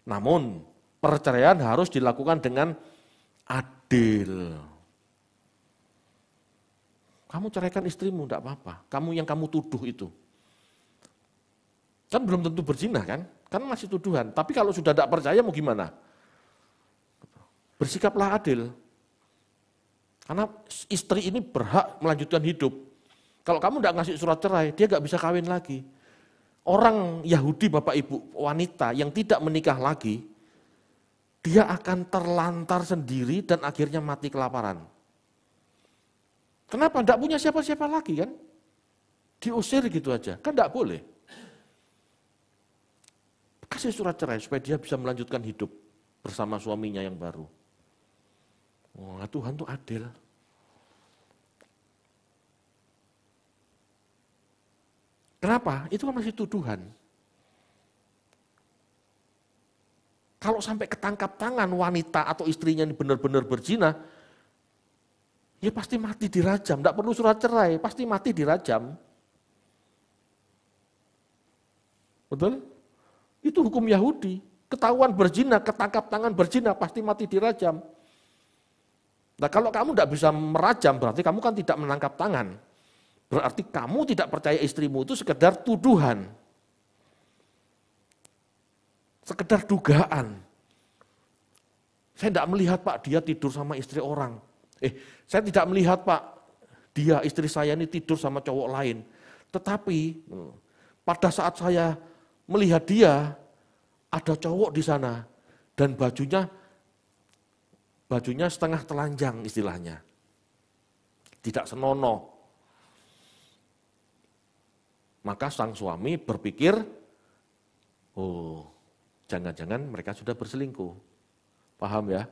Namun, perceraian harus dilakukan dengan adil. Kamu ceraikan istrimu, tidak apa-apa. Kamu yang kamu tuduh itu. Kan belum tentu berzina kan? Kan masih tuduhan. Tapi kalau sudah tidak percaya mau gimana? Bersikaplah adil. Karena istri ini berhak melanjutkan hidup. Kalau kamu tidak ngasih surat cerai, dia nggak bisa kawin lagi. Orang Yahudi, Bapak Ibu, wanita yang tidak menikah lagi, dia akan terlantar sendiri dan akhirnya mati kelaparan. Kenapa? Tidak punya siapa-siapa lagi kan? Diusir gitu aja, kan tidak boleh. Kasih surat cerai supaya dia bisa melanjutkan hidup bersama suaminya yang baru. Wah, Tuhan tuh adil. Kenapa? Itu kan masih tuduhan. Kalau sampai ketangkap tangan wanita atau istrinya ini benar-benar berzina, ya pasti mati dirajam. Tidak perlu surat cerai, pasti mati dirajam. Betul? Itu hukum Yahudi. Ketahuan berzina, ketangkap tangan berzina, pasti mati dirajam. Nah kalau kamu tidak bisa merajam, berarti kamu kan tidak menangkap tangan. Berarti kamu tidak percaya istrimu itu sekedar tuduhan. Sekedar dugaan. Saya tidak melihat Pak, dia tidur sama istri orang. Saya tidak melihat Pak, dia istri saya ini tidur sama cowok lain. Tetapi pada saat saya melihat dia, ada cowok di sana. Dan bajunya setengah telanjang istilahnya. Tidak senonoh. Maka sang suami berpikir, oh jangan-jangan mereka sudah berselingkuh. Paham ya?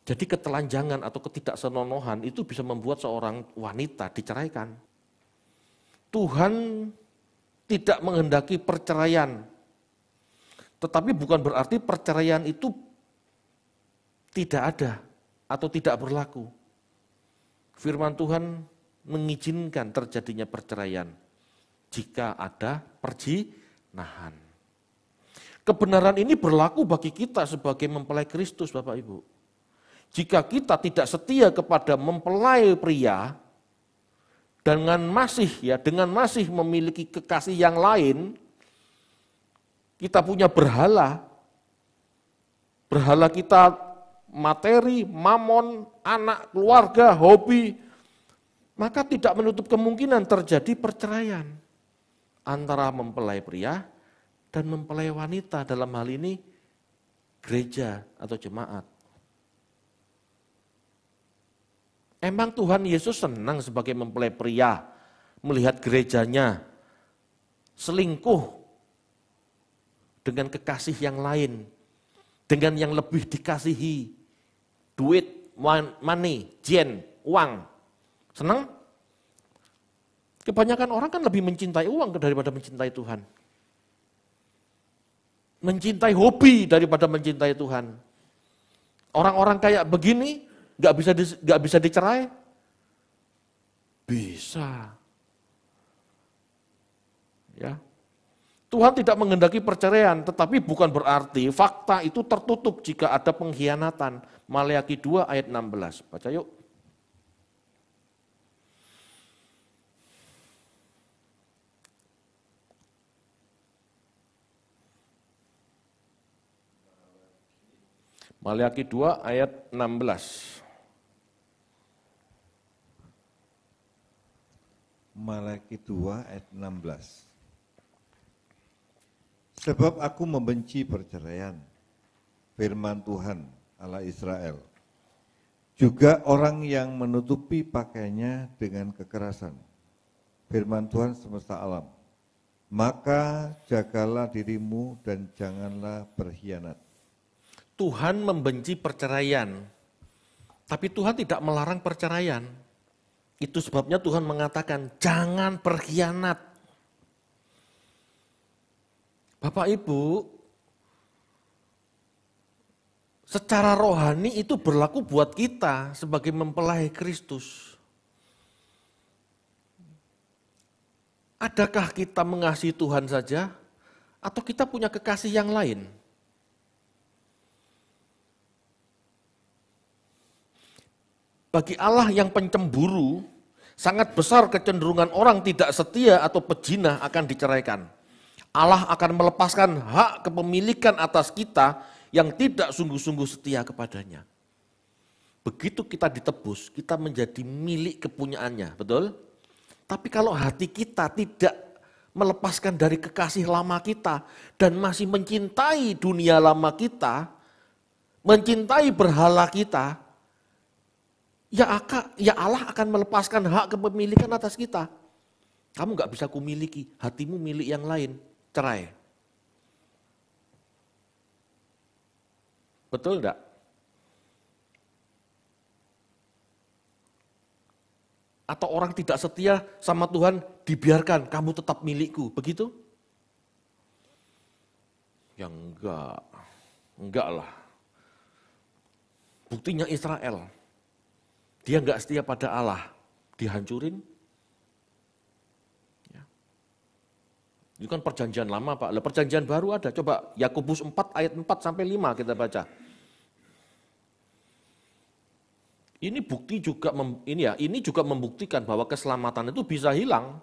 Jadi ketelanjangan atau ketidaksenonohan itu bisa membuat seorang wanita diceraikan. Tuhan tidak menghendaki perceraian. Tetapi bukan berarti perceraian itu tidak ada atau tidak berlaku. Firman Tuhan mengizinkan terjadinya perceraian jika ada perzinahan. Kebenaran ini berlaku bagi kita sebagai mempelai Kristus, Bapak Ibu. Jika kita tidak setia kepada mempelai pria dengan masih memiliki kekasih yang lain, kita punya berhala kita materi, mamon, anak, keluarga, hobi, maka tidak menutup kemungkinan terjadi perceraian antara mempelai pria dan mempelai wanita, dalam hal ini gereja atau jemaat. Emang Tuhan Yesus senang sebagai mempelai pria melihat gerejanya selingkuh dengan kekasih yang lain, dengan yang lebih dikasihi, duit, money, uang. Senang? Kebanyakan orang kan lebih mencintai uang daripada mencintai Tuhan. Mencintai hobi daripada mencintai Tuhan. Orang-orang kayak begini nggak bisa dicerai? Bisa. Ya. Tuhan tidak menghendaki perceraian, tetapi bukan berarti fakta itu tertutup jika ada pengkhianatan. Maleakhi 2 ayat 16. Baca yuk. Maleakhi 2 ayat 16. Maleakhi 2 ayat 16. Sebab aku membenci perceraian, firman Tuhan Allah Israel. Juga orang yang menutupi pakaiannya dengan kekerasan, firman Tuhan semesta alam. Maka jagalah dirimu dan janganlah berkhianat. Tuhan membenci perceraian, tapi Tuhan tidak melarang perceraian. Itu sebabnya Tuhan mengatakan, jangan berkhianat. Bapak Ibu, secara rohani itu berlaku buat kita sebagai mempelai Kristus. Adakah kita mengasihi Tuhan saja atau kita punya kekasih yang lain? Bagi Allah yang pencemburu, sangat besar kecenderungan orang tidak setia atau pejinah akan diceraikan. Allah akan melepaskan hak kepemilikan atas kita yang tidak sungguh-sungguh setia kepadanya. Begitu kita ditebus, kita menjadi milik kepunyaannya, betul? Tapi kalau hati kita tidak melepaskan dari kekasih lama kita dan masih mencintai dunia lama kita, mencintai berhala kita, ya Allah akan melepaskan hak kepemilikan atas kita. Kamu gak bisa kumiliki, hatimu milik yang lain, cerai. Betul enggak? Atau orang tidak setia sama Tuhan, dibiarkan, kamu tetap milikku, begitu? Ya enggak lah. Buktinya Israel, dia enggak setia pada Allah, dihancurin. Ya. Itu kan perjanjian lama Pak, perjanjian baru ada, coba Yakobus 4 ayat 4-5 kita baca. Ini bukti juga ini juga membuktikan bahwa keselamatan itu bisa hilang.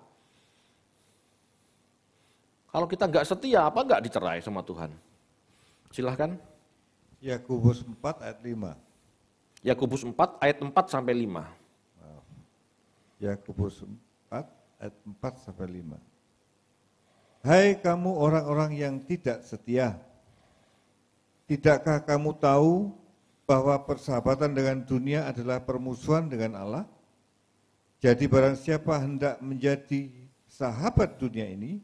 Kalau kita nggak setia, apa nggak dicerai sama Tuhan? Silahkan. Yakobus 4 ayat 5. Yakobus 4 ayat 4-5. Yakobus 4 ayat 4-5. Hai kamu orang-orang yang tidak setia, tidakkah kamu tahu bahwa persahabatan dengan dunia adalah permusuhan dengan Allah? Jadi barang siapa hendak menjadi sahabat dunia ini,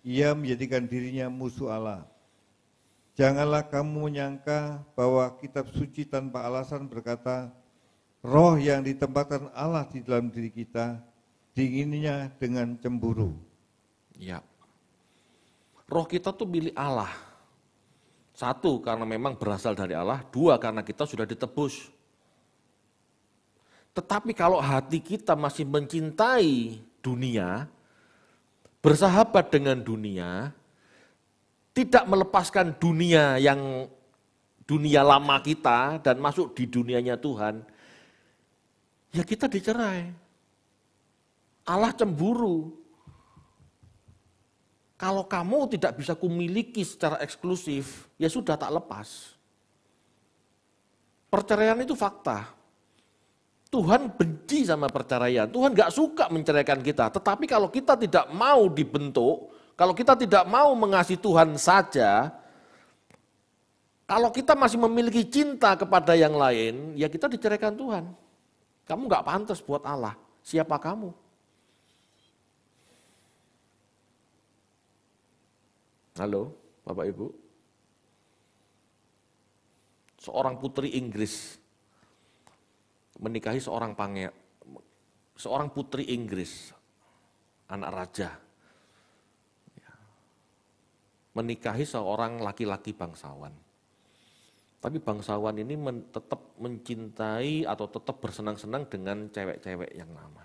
ia menjadikan dirinya musuh Allah. Janganlah kamu menyangka bahwa kitab suci tanpa alasan berkata, roh yang ditempatkan Allah di dalam diri kita, diingininya dengan cemburu. Ya. Roh kita tuh milik Allah. Satu, karena memang berasal dari Allah. Dua, karena kita sudah ditebus. Tetapi kalau hati kita masih mencintai dunia, bersahabat dengan dunia, tidak melepaskan dunia lama kita dan masuk di dunianya Tuhan, ya kita dicerai. Allah cemburu. Kalau kamu tidak bisa kumiliki secara eksklusif, ya sudah tak lepas. Perceraian itu fakta. Tuhan benci sama perceraian. Tuhan gak suka menceraikan kita. Tetapi kalau kita tidak mau dibentuk, kalau kita tidak mau mengasihi Tuhan saja, kalau kita masih memiliki cinta kepada yang lain, ya kita diceraikan Tuhan. Kamu gak pantas buat Allah. Siapa kamu? Halo, Bapak Ibu. Seorang putri Inggris menikahi seorang putri Inggris, anak raja. Menikahi seorang laki-laki bangsawan. Tapi bangsawan ini tetap mencintai atau tetap bersenang-senang dengan cewek-cewek yang lama.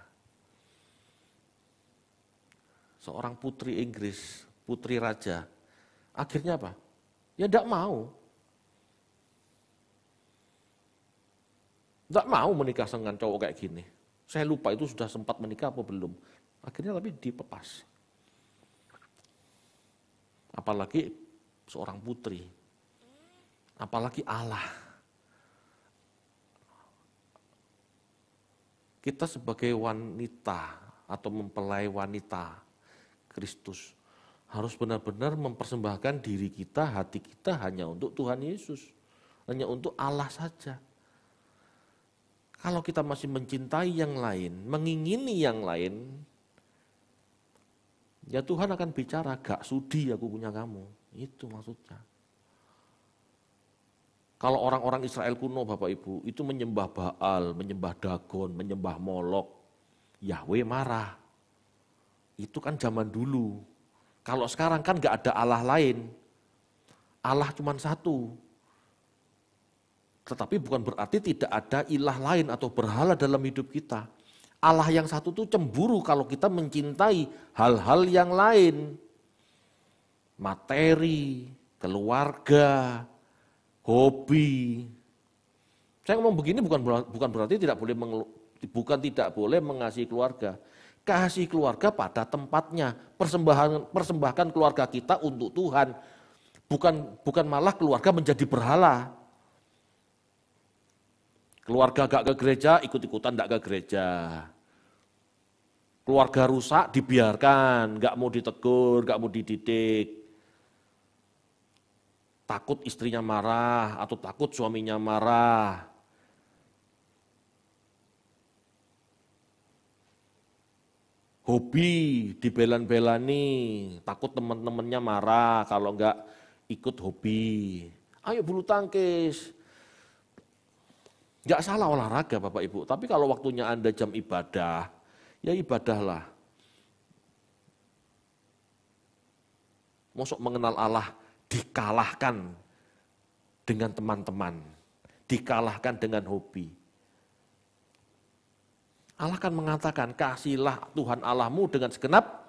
Seorang putri Inggris, putri raja, akhirnya apa? Ya tidak mau. Tidak mau menikah dengan cowok kayak gini. Saya lupa itu sudah sempat menikah apa belum. Akhirnya tapi dipepas. Apalagi seorang putri. Apalagi Allah. Kita sebagai wanita atau mempelai wanita Kristus harus benar-benar mempersembahkan diri kita, hati kita hanya untuk Tuhan Yesus. Hanya untuk Allah saja. Kalau kita masih mencintai yang lain, mengingini yang lain, ya Tuhan akan bicara, gak sudi aku punya kamu. Itu maksudnya. Kalau orang-orang Israel kuno Bapak Ibu, itu menyembah Baal, menyembah Dagon, menyembah Molok, Yahweh marah. Itu kan zaman dulu. Kalau sekarang kan gak ada Allah lain. Allah cuma satu. Tetapi bukan berarti tidak ada ilah lain atau berhala dalam hidup kita. Allah yang satu itu cemburu kalau kita mencintai hal-hal yang lain. Materi, keluarga, hobi. Saya ngomong begini bukan berarti tidak boleh mengasihi keluarga. Kasih keluarga pada tempatnya. Persembahkan keluarga kita untuk Tuhan. Bukan malah keluarga menjadi berhala. Keluarga gak ke gereja, ikut-ikutan gak ke gereja. Keluarga rusak, dibiarkan, gak mau ditegur, gak mau dididik. Takut istrinya marah, atau takut suaminya marah. Hobi, dibelan-belani, takut teman-temannya marah kalau gak ikut hobi. Ayo bulu tangkis. Gak salah olahraga Bapak Ibu, tapi kalau waktunya Anda jam ibadah, ya ibadahlah. Mosok mengenal Allah dikalahkan dengan teman-teman, dikalahkan dengan hobi. Allah kan mengatakan, kasihlah Tuhan Allahmu dengan segenap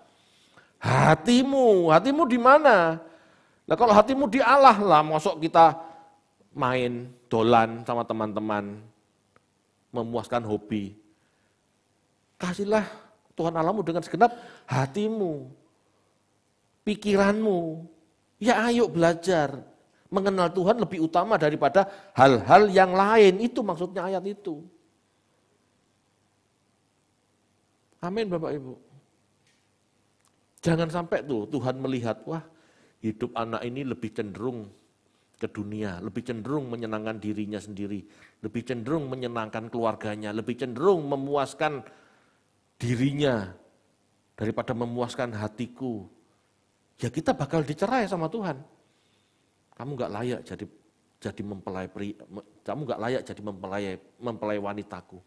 hatimu. Hatimu di mana? Nah kalau hatimu di Allah lah, mosok kita main, dolan sama teman-teman, memuaskan hobi. Kasihlah Tuhan Allahmu dengan segenap hatimu, pikiranmu. Ya ayo belajar, mengenal Tuhan lebih utama daripada hal-hal yang lain. Itu maksudnya ayat itu. Amin Bapak Ibu. Jangan sampai tuh Tuhan melihat, wah hidup anak ini lebih cenderung ke dunia, lebih cenderung menyenangkan dirinya sendiri, lebih cenderung menyenangkan keluarganya, lebih cenderung memuaskan dirinya daripada memuaskan hatiku. Ya kita bakal dicerai sama Tuhan. Kamu nggak layak jadi mempelai pria, kamu nggak layak jadi mempelai wanitaku.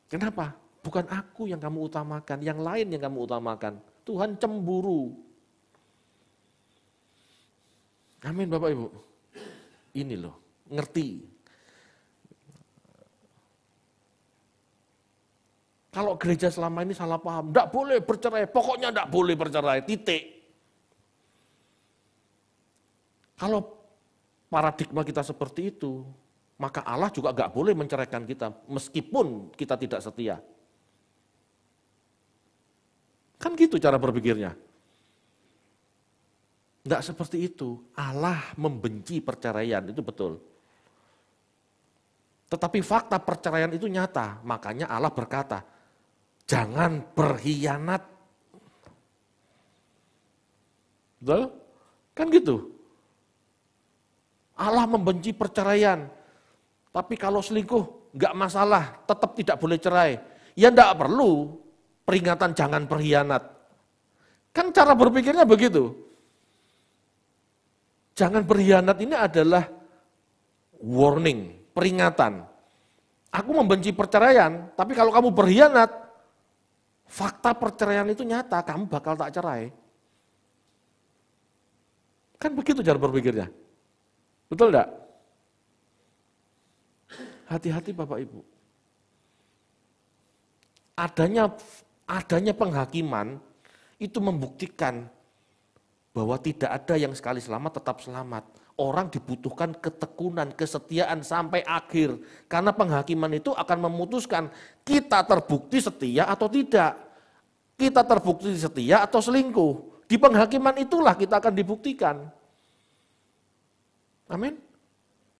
Kenapa? Bukan aku yang kamu utamakan, yang lain yang kamu utamakan. Tuhan cemburu. Amin Bapak Ibu. Ini loh, ngerti. Kalau gereja selama ini salah paham, enggak boleh bercerai, pokoknya enggak boleh bercerai, titik. Kalau paradigma kita seperti itu, maka Allah juga enggak boleh menceraikan kita, meskipun kita tidak setia. Kan gitu cara berpikirnya. Enggak seperti itu. Allah membenci perceraian, itu betul. Tetapi fakta perceraian itu nyata. Makanya Allah berkata, jangan berkhianat. Betul? Kan gitu. Allah membenci perceraian. Tapi kalau selingkuh, enggak masalah, tetap tidak boleh cerai. Ya enggak perlu peringatan jangan berkhianat. Kan cara berpikirnya begitu. Jangan berkhianat ini adalah warning, peringatan. Aku membenci perceraian, tapi kalau kamu berkhianat, fakta perceraian itu nyata, kamu bakal tak cerai. Kan begitu cara berpikirnya. Betul enggak? Hati-hati Bapak Ibu. Adanya penghakiman itu membuktikan bahwa tidak ada yang sekali selamat tetap selamat. Orang dibutuhkan ketekunan, kesetiaan sampai akhir. Karena penghakiman itu akan memutuskan kita terbukti setia atau tidak. Kita terbukti setia atau selingkuh. Di penghakiman itulah kita akan dibuktikan. Amin.